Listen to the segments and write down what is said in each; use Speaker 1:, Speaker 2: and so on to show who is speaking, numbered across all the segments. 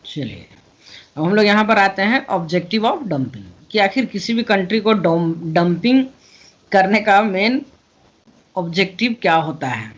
Speaker 1: चलिए, अब हम लोग यहाँ पर आते हैं ऑब्जेक्टिव ऑफ डंपिंग, कि आखिर किसी भी कंट्री को डंपिंग करने का मेन ऑब्जेक्टिव क्या होता है।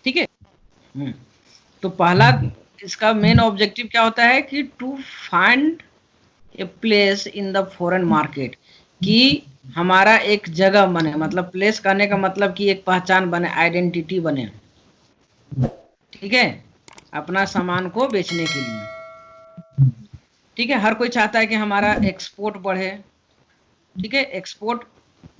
Speaker 1: ठीक है। तो पहला इसका मेन ऑब्जेक्टिव क्या होता है कि to find a place in the foreign market, कि हमारा एक जगह बने, मतलब प्लेस करने का मतलब कि एक पहचान बने, आइडेंटिटी बने। ठीक है, अपना सामान को बेचने के लिए। ठीक है, हर कोई चाहता है कि हमारा एक्सपोर्ट बढ़े। ठीक है, एक्सपोर्ट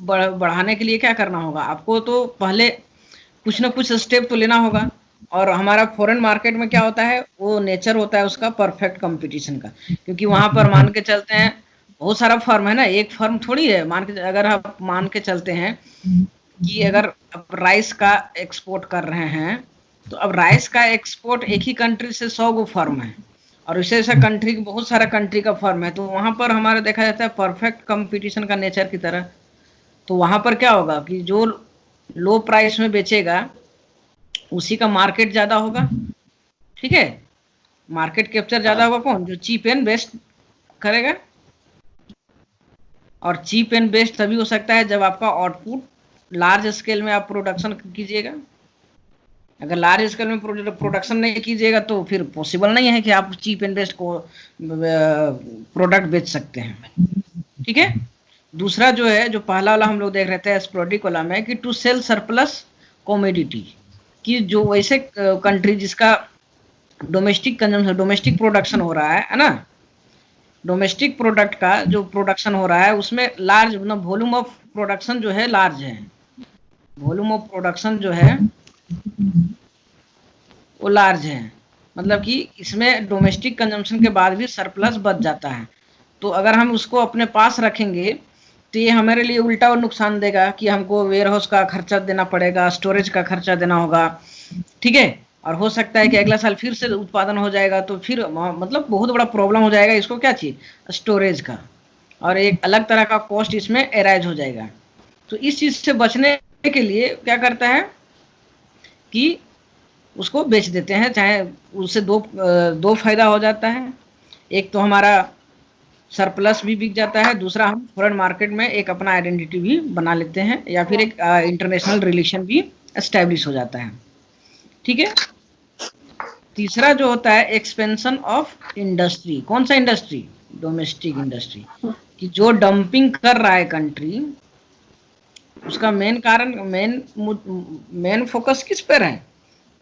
Speaker 1: बढ़ाने के लिए क्या करना होगा आपको, तो पहले कुछ ना कुछ स्टेप तो लेना होगा। और हमारा फॉरेन मार्केट में क्या होता है, वो नेचर होता है उसका परफेक्ट कंपटीशन का, क्योंकि वहां पर मान के चलते हैं बहुत सारा फर्म है ना, एक फर्म थोड़ी है। मान के अगर आप मान के चलते हैं कि अगर आप राइस का एक्सपोर्ट कर रहे हैं, तो अब राइस का एक्सपोर्ट एक ही कंट्री से 100 गो फर्म है, और इसे ऐसा कंट्री बहुत सारा कंट्री का फर्म है, तो वहां पर हमारा देखा जाता है परफेक्ट कंपटीशन का नेचर की तरह। तो वहां पर क्या होगा कि जो लो प्राइस में बेचेगा उसी का मार्केट ज्यादा होगा। ठीक है, मार्केट कैप्चर ज्यादा होगा कौन, जो चीप एंड बेस्ट करेगा। और चीप एंड बेस्ट तभी हो सकता है जब आपका आउटपुट लार्ज स्केल में आप प्रोडक्शन कीजिएगा। अगर लार्ज स्केल में प्रोडक्शन नहीं कीजिएगा तो फिर पॉसिबल नहीं है कि आप चीप एंड बेस्ट को प्रोडक्ट बेच सकते हैं। ठीक है, दूसरा जो है, जो पहला वाला हम लोग देख रहे थे एक्सप्लोडिक वाला में, कि टू सेल सरप्लस कॉमोडिटी, कि जो वैसे कंट्री जिसका डोमेस्टिक कंजम्पशन, डोमेस्टिक प्रोडक्शन हो रहा है ना, डोमेस्टिक प्रोडक्ट का जो प्रोडक्शन हो रहा है उसमें लार्ज, मतलब वॉल्यूम ऑफ प्रोडक्शन जो है लार्ज है, वॉल्यूम ऑफ प्रोडक्शन जो है वो लार्ज है, मतलब कि इसमें डोमेस्टिक कंजम्पशन के बाद भी सरप्लस बच जाता है। तो अगर हम उसको अपने पास रखेंगे तो ये हमारे लिए उल्टा और नुकसान देगा, कि हमको वेयर हाउस का खर्चा देना पड़ेगा, स्टोरेज का खर्चा देना होगा। ठीक है, और हो सकता है कि अगला साल फिर से उत्पादन हो जाएगा, तो फिर मतलब बहुत बड़ा प्रॉब्लम हो जाएगा इसको, क्या चीज, स्टोरेज का, और एक अलग तरह का कॉस्ट इसमें एराइज हो जाएगा। तो इस चीज से बचने के लिए क्या करता है कि उसको बेच देते हैं, चाहे उससे दो फायदा हो जाता है। एक तो हमारा सरप्लस भी बिक जाता है, दूसरा हम फॉरेन मार्केट में एक अपना आइडेंटिटी भी बना लेते हैं, या फिर एक इंटरनेशनल रिलेशन भी एस्टेब्लिश हो जाता है। ठीक है, तीसरा जो होता है एक्सपेंशन ऑफ इंडस्ट्री। कौन सा इंडस्ट्री, डोमेस्टिक इंडस्ट्री, कि जो डंपिंग कर रहा है कंट्री, उसका मेन कारण, मेन फोकस किस पर है।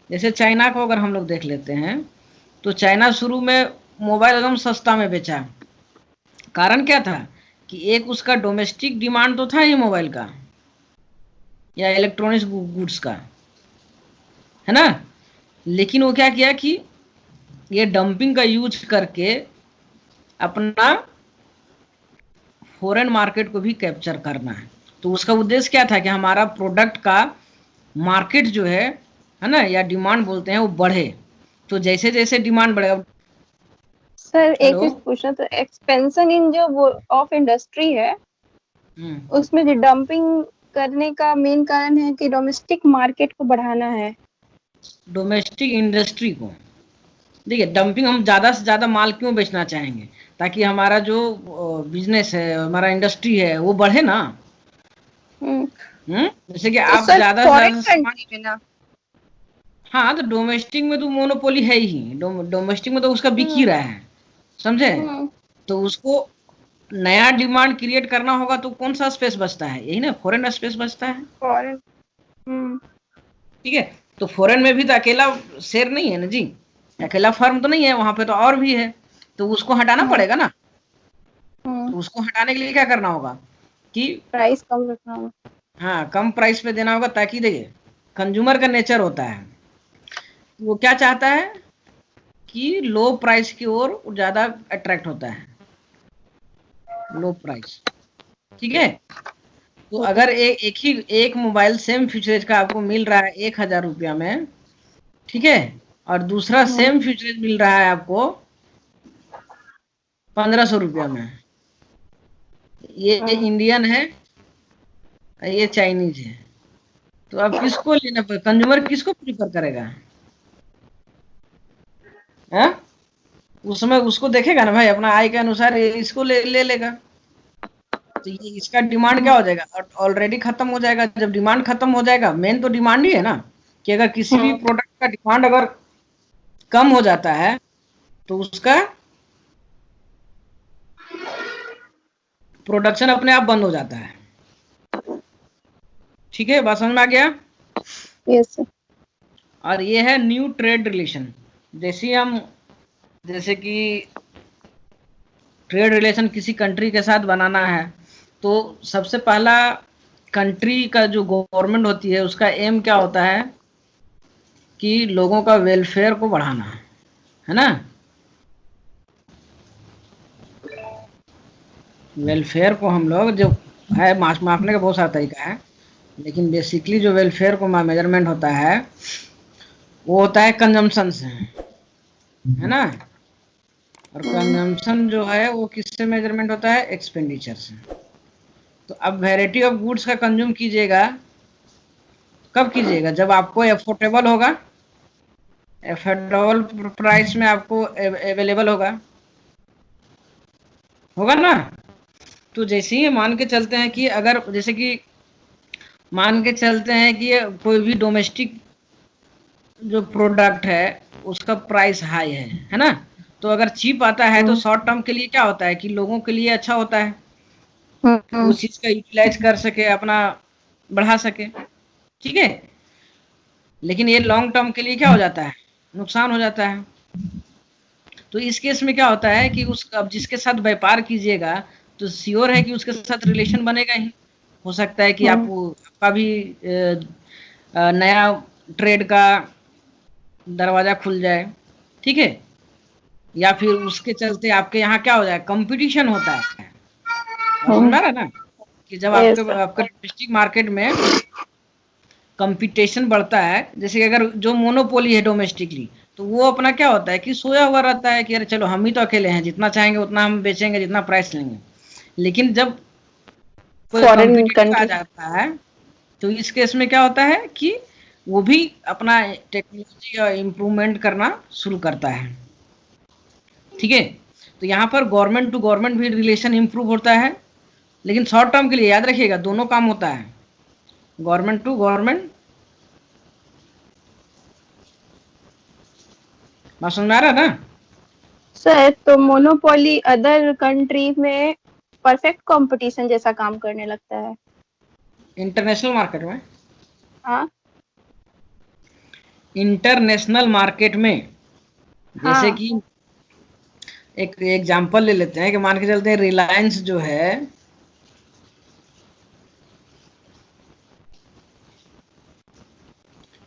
Speaker 1: जैसे चाइना को अगर हम लोग देख लेते हैं, तो चाइना शुरू में मोबाइल एकदम सस्ता में बेचा। कारण क्या था कि एक उसका डोमेस्टिक डिमांड तो था ही मोबाइल का या इलेक्ट्रॉनिक्स गुड्स का, है ना। लेकिन वो क्या किया कि ये डंपिंग का यूज करके अपना फॉरेन मार्केट को भी कैप्चर करना है। तो उसका उद्देश्य क्या था कि हमारा प्रोडक्ट का मार्केट जो है ना, या डिमांड बोलते हैं, वो बढ़े। तो जैसे जैसे डिमांड बढ़ेगा।
Speaker 2: सर एक
Speaker 1: हेलो।
Speaker 2: चीज पूछना, तो एक्सपेंशन इन जो वो ऑफ इंडस्ट्री है,
Speaker 1: हम्म,
Speaker 2: उसमें जो डंपिंग करने का मेन कारण है कि डोमेस्टिक मार्केट को बढ़ाना है।
Speaker 1: डोमेस्टिक इंडस्ट्री को, देखिए डंपिंग हम ज़्यादा से ज़्यादा माल क्यों बेचना चाहेंगे, ताकि हमारा जो बिजनेस है, हमारा इंडस्ट्री है, वो बढ़े ना।
Speaker 2: हम्म।
Speaker 1: जैसे कि
Speaker 2: तो
Speaker 1: आप
Speaker 2: सर
Speaker 1: ज़्यादा से
Speaker 2: फॉरेन
Speaker 1: ज़्यादा सामान।
Speaker 2: कंट्री में ना।
Speaker 1: हाँ, तो डोमेस्टिक में तो मोनोपोली है ही, डोमेस्टिक में तो उसका बिक ही
Speaker 2: हम्म।
Speaker 1: रहा है, समझे।
Speaker 2: हम्म।
Speaker 1: तो उसको नया डिमांड क्रिएट करना होगा, तो कौन सा स्पेस बचता है, यही ना, फॉरेन स्पेस बचता है।
Speaker 2: फॉरेन। हम्म।
Speaker 1: ठीक है, तो फॉरेन में भी तो अकेला शेर नहीं है ना जी, अकेला फर्म तो नहीं है, वहां पे तो और भी है। तो उसको हटाना
Speaker 2: हम्म।
Speaker 1: पड़ेगा ना।
Speaker 2: हम्म।
Speaker 1: तो उसको हटाने के लिए क्या करना होगा कि
Speaker 2: प्राइस कम रखना होगा।
Speaker 1: हाँ, कम प्राइस पे देना होगा, ताकि देखिए कंज्यूमर का नेचर होता है, वो क्या चाहता है कि लो प्राइस की ओर ज्यादा अट्रैक्ट होता है, लो प्राइस। ठीक है, तो अगर एक ही एक मोबाइल सेम फीचरेज का आपको मिल रहा है 1,000 रुपया में, ठीक है, और दूसरा
Speaker 2: हम्म।
Speaker 1: सेम फीचरेज मिल रहा है आपको 1,500 रुपया में, ये
Speaker 2: हम्म।
Speaker 1: इंडियन है, ये चाइनीज है, तो अब किसको लेना पड़ेगा, कंज्यूमर किसको प्रीफर करेगा, है। उसमें उसको देखेगा ना भाई, अपना आय के अनुसार इसको ले लेगा। तो ये इसका डिमांड क्या हो जाएगा, ऑलरेडी खत्म हो जाएगा। जब डिमांड खत्म हो जाएगा, मेन तो डिमांड ही है ना, कि अगर किसी भी प्रोडक्ट का डिमांड अगर कम हो जाता है तो उसका प्रोडक्शन अपने आप बंद हो जाता है। ठीक है, बात समझ में आ गया?
Speaker 2: Yes sir.
Speaker 1: और ये है न्यू ट्रेड रिलेशन। जैसे कि ट्रेड रिलेशन किसी कंट्री के साथ बनाना है, तो सबसे पहला कंट्री का जो गवर्नमेंट होती है उसका एम क्या होता है कि लोगों का वेलफेयर को बढ़ाना है ना। वेलफेयर को हम लोग जो है मापने का बहुत सारा तरीका है, लेकिन बेसिकली जो वेलफेयर को मेजरमेंट होता है वो होता है कंजम्पशन से, है ना। और कंजम्पशन जो है वो किससे मेजरमेंट होता है, एक्सपेंडिचर से। तो अब वैरायटी ऑफ गुड्स का कंज्यूम कीजिएगा, कब कीजिएगा, जब आपको एफोर्डेबल होगा, एफोर्डेबल प्राइस में आपको अवेलेबल होगा ना। तो जैसे ही मान के चलते हैं कि अगर जैसे कि मान के चलते हैं कि कोई भी डोमेस्टिक जो प्रोडक्ट है उसका प्राइस हाई है ना। तो अगर चीप आता है तो शॉर्ट टर्म के लिए क्या होता है कि लोगों के लिए अच्छा होता है, उस चीज का यूटिलाइज कर सके, अपना बढ़ा सके। ठीक है, लेकिन ये लॉन्ग टर्म के लिए क्या हो जाता है, नुकसान हो जाता है। तो इस केस में क्या होता है कि उस अब जिसके साथ व्यापार कीजिएगा तो श्योर है कि उसके साथ रिलेशन बनेगा ही। हो सकता है कि आपका भी नया ट्रेड का दरवाजा खुल जाए, ठीक है, या फिर उसके चलते आपके यहाँ क्या हो जाए, कंपटीशन होता है। समझ रहा है ना, कि जब आपके डोमेस्टिक मार्केट में कंपटीशन बढ़ता है, जैसे अगर जो मोनोपोली है डोमेस्टिकली, तो वो अपना क्या होता है कि सोया हुआ रहता है कि अरे चलो हम ही तो अकेले हैं, जितना चाहेंगे उतना हम बेचेंगे, जितना प्राइस लेंगे। लेकिन जब कोई कंपटीटर आ जाता है तो इस केस में क्या होता है कि वो भी अपना टेक्नोलॉजी या इम्प्रूवमेंट करना शुरू करता है। ठीक है, तो यहाँ पर गवर्नमेंट टू गवर्नमेंट भी रिलेशन इम्प्रूव होता है, लेकिन शॉर्ट टर्म के लिए याद रखिएगा दोनों काम होता है, गवर्नमेंट टू गवर्नमेंट। बात समझ में आ रहा है ना
Speaker 2: सर? तो मोनोपोली अदर कंट्री में परफेक्ट कंपटीशन जैसा काम करने लगता है
Speaker 1: इंटरनेशनल मार्केट में।
Speaker 2: हाँ,
Speaker 1: इंटरनेशनल मार्केट में जैसे कि एक एग्जांपल ले लेते हैं कि मान के चलते हैं रिलायंस जो है,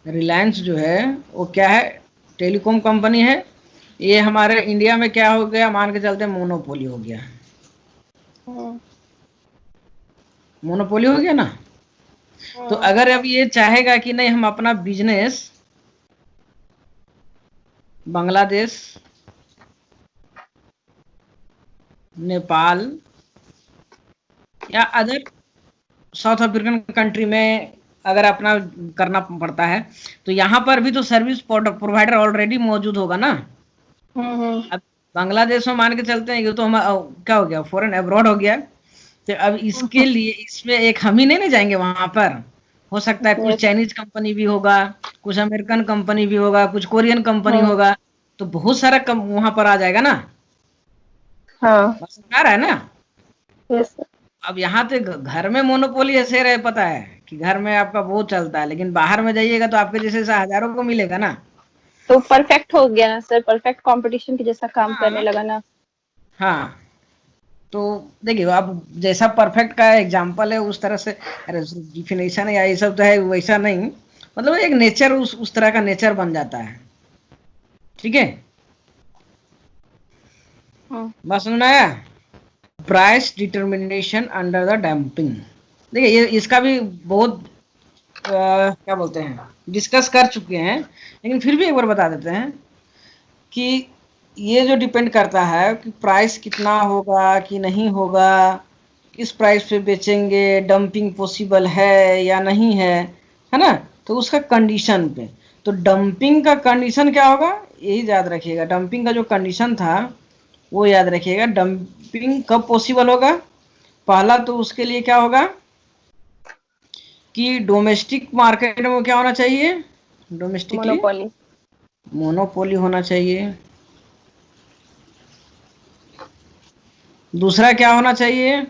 Speaker 1: रिलायंस जो है वो क्या है, टेलीकॉम कंपनी है। ये हमारे इंडिया में क्या हो गया, मान के चलते हैं मोनोपोली हो गया। मोनोपोली हो गया ना। तो अगर अब ये चाहेगा कि नहीं हम अपना बिजनेस बांग्लादेश, नेपाल या अदर साउथ अफ्रीकन कंट्री में अगर अपना करना पड़ता है, तो यहाँ पर भी तो सर्विस प्रोवाइडर ऑलरेडी मौजूद होगा ना। अब बांग्लादेश में मान के चलते हैं कि तो हम क्या हो गया, फॉरेन अब्रॉड हो गया। तो अब इसके लिए इसमें एक हम ही नहीं जाएंगे वहां पर, हो सकता है कुछ चाइनीज कंपनी भी होगा, कुछ अमेरिकन कंपनी भी होगा, कुछ कोरियन कंपनी होगा, तो बहुत सारा वहां पर आ जाएगा ना। समझ आ रहा है ना। अब यहाँ पे घर में मोनोपोली ऐसे रहे, पता है कि घर में आपका बहुत चलता है, लेकिन बाहर में जाइएगा तो आपके जैसे हजारों को मिलेगा ना।
Speaker 2: तो परफेक्ट हो गया ना सर, परफेक्ट कंपटीशन के जैसा काम करने लगा ना। हाँ,
Speaker 1: तो देखिए आप जैसा परफेक्ट का एग्जांपल है उस तरह से, अरे डिफिनेशन या ये सब तो है वैसा नहीं, मतलब एक नेचर उस तरह का नेचर बन जाता है। ठीक है, बस समझ में आया। Price determination under the dumping, देखिए ये इसका भी बहुत क्या बोलते हैं डिस्कस कर चुके हैं, लेकिन फिर भी एक बार बता देते हैं कि ये जो डिपेंड करता है कि प्राइस कितना होगा कि नहीं होगा, किस प्राइस पे बेचेंगे, डंपिंग पॉसिबल है या नहीं है ना, तो उसका कंडीशन पे। तो डंपिंग का कंडीशन क्या होगा, यही याद रखिएगा, डंपिंग का जो कंडीशन था वो याद रखिएगा। डंपिंग कब पॉसिबल होगा? पहला तो उसके लिए क्या होगा कि डोमेस्टिक मार्केट में क्या होना चाहिए, डोमेस्टिकली
Speaker 2: मोनोपोली।
Speaker 1: मोनोपोली होना चाहिए। दूसरा क्या होना चाहिए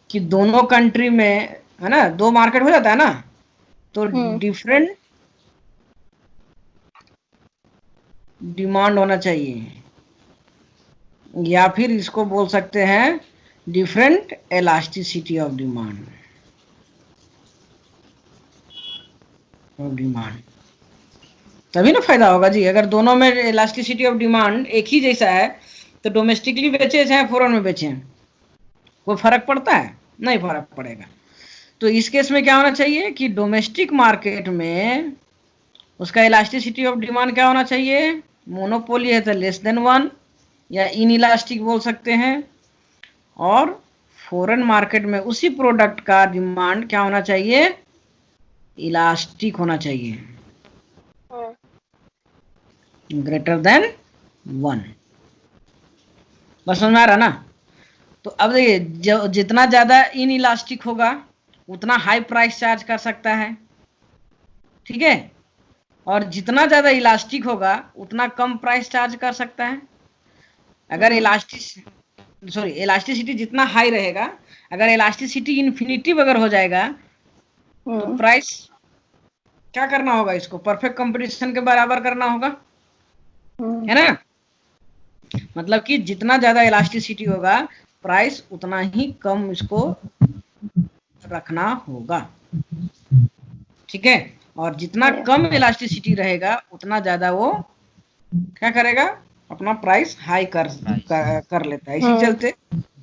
Speaker 1: कि दोनों कंट्री में, है ना, दो मार्केट हो जाता है ना, तो डिफरेंट डिमांड होना चाहिए, या फिर इसको बोल सकते हैं डिफरेंट एलास्टिसिटी ऑफ डिमांड। तभी ना फायदा होगा जी। अगर दोनों में इलास्टिसिटी ऑफ डिमांड एक ही जैसा है तो डोमेस्टिकली बेचे चाहे फॉरेन में बेचे, कोई फर्क पड़ता है? नहीं फर्क पड़ेगा। तो इस केस में क्या होना चाहिए कि डोमेस्टिक मार्केट में उसका इलास्टिसिटी ऑफ डिमांड क्या होना चाहिए, मोनोपोली है तो लेस देन 1 या इन इलास्टिक बोल सकते हैं, और फॉरेन मार्केट में उसी प्रोडक्ट का डिमांड क्या होना चाहिए, इलास्टिक होना चाहिए, ग्रेटर देन 1। बस समझ में आ रहा ना? तो अब देखिए, जो जितना ज्यादा इन इलास्टिक होगा उतना हाई प्राइस चार्ज कर सकता है, ठीक है, और जितना ज्यादा इलास्टिक होगा उतना कम प्राइस चार्ज कर सकता है। अगर इलास्टिसिटी जितना हाई रहेगा, अगर इलास्टिसिटी इन्फिनिटिव अगर हो जाएगा तो प्राइस क्या करना होगा, इसको परफेक्ट कंपटीशन के बराबर करना होगा, है ना। मतलब कि जितना ज्यादा इलास्टिसिटी होगा प्राइस उतना ही कम इसको रखना होगा, ठीक है। और जितना कम इलास्टिसिटी रहेगा उतना ज्यादा वो क्या करेगा, अपना प्राइस हाई कर लेता है। इसी चलते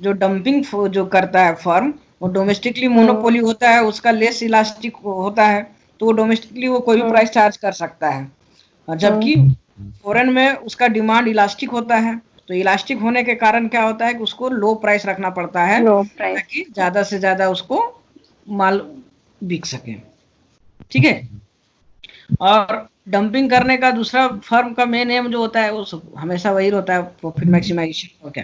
Speaker 1: जो डंपिंग जो करता है फर्म, वो डोमेस्टिकली मोनोपोली होता है, उसका लेस इलास्टिक होता है, तो वो डोमेस्टिकली वो कोई भी प्राइस चार्ज कर सकता है। और जबकि फॉरेन में उसका डिमांड इलास्टिक होता है, तो इलास्टिक होने के कारण क्या होता है कि उसको लो प्राइस रखना पड़ता है ताकि ज्यादा से ज्यादा उसको माल बिक सके, ठीक है। और डंपिंग करने का दूसरा फर्म का मेन एम जो होता है वो हमेशा वही होता है, प्रॉफिट मैक्सिमाइजेशन। ओके,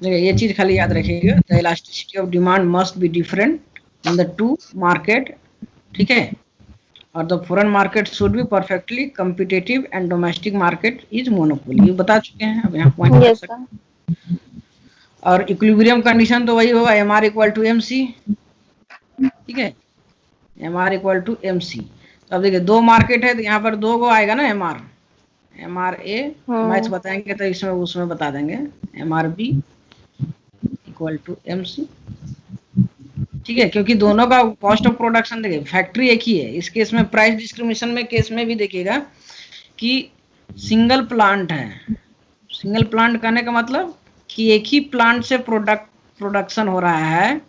Speaker 1: ये चीज खाली याद रखिएगा, the elasticity of demand must be different in the two market, ठीक है। और the foreign market should be perfectly competitive and domestic market is monopoly, ये बता चुके हैं, अब यहाँ पॉइंट कर सकते हैं। और इक्विलिब्रियम कंडीशन तो वही होगा, M R equal to M C, ठीक है, M R equal to M C. तो अब देखिए दो मार्केट है तो यहाँ पर दो गो आएगा ना, एम आर ए मैच बताएंगे तो इसमें उसमें बता देंगे, M R B equal to M C, ठीक है। क्योंकि दोनों का कॉस्ट ऑफ प्रोडक्शन देखिए फैक्ट्री एक ही है, इस केस में प्राइस डिस्क्रिमिनेशन में केस में भी देखिएगा कि सिंगल प्लांट है। सिंगल प्लांट कहने का मतलब कि एक ही प्लांट से प्रोडक्शन हो रहा है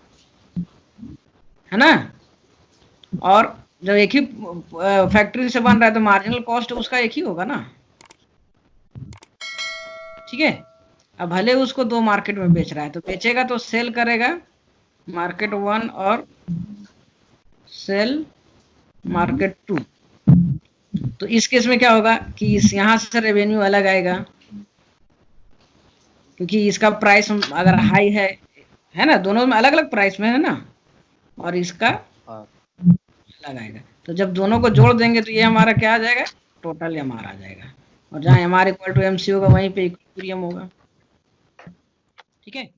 Speaker 1: ना, और जब एक ही फैक्ट्री से बन रहा है तो मार्जिनल कॉस्ट उसका एक ही होगा ना, ठीक है। अब भले उसको दो मार्केट में बेच रहा है तो बेचेगा तो सेल करेगा मार्केट 1 और सेल मार्केट 2। तो इस केस में क्या होगा कि इस यहाँ से रेवेन्यू अलग आएगा, क्योंकि इसका प्राइस अगर हाई है ना, दोनों में अलग अलग प्राइस में है ना, और इसका अलग आएगा। तो जब दोनों को जोड़ देंगे तो ये हमारा क्या आ जाएगा, टोटल एम आर आ जाएगा, और जहाँ M R equal to M C होगा वहीं पे इक्विलिब्रियम होगा, ठीक है।